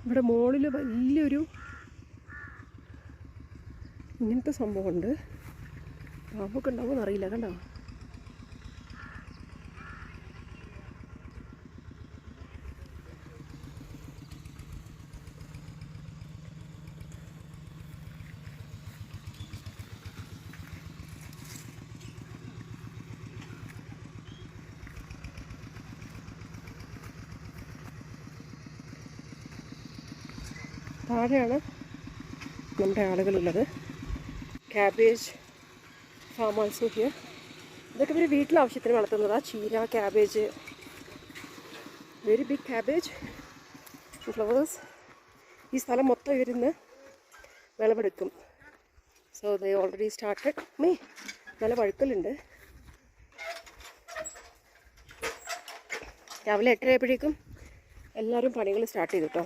ഇവിടെ മുകളിൽ വലിയൊരു ഇങ്ങനത്തെ സംഭവമുണ്ട്. പാമ്പൊക്കെ ഉണ്ടാവുമെന്ന് അറിയില്ല. കണ്ടോ? താഴെയാണ് നമ്മുടെ ആളുകളുള്ളത്. Cabbage farm also here. ഇതൊക്കെ ഇവർ വീട്ടിലാവശ്യത്തിന് വളർത്തുന്നതാണ്. ചീര, cabbage, very big cabbage, flowers. ഈ സ്ഥലം മൊത്തം ഇവരിന്ന് വിളവെടുക്കും. So they already started. നല്ല പഴുക്കലുണ്ട്. രാവിലെ 8:30 ആയപ്പോഴേക്കും എല്ലാവരും പണികൾ സ്റ്റാർട്ട് ചെയ്തു കേട്ടോ.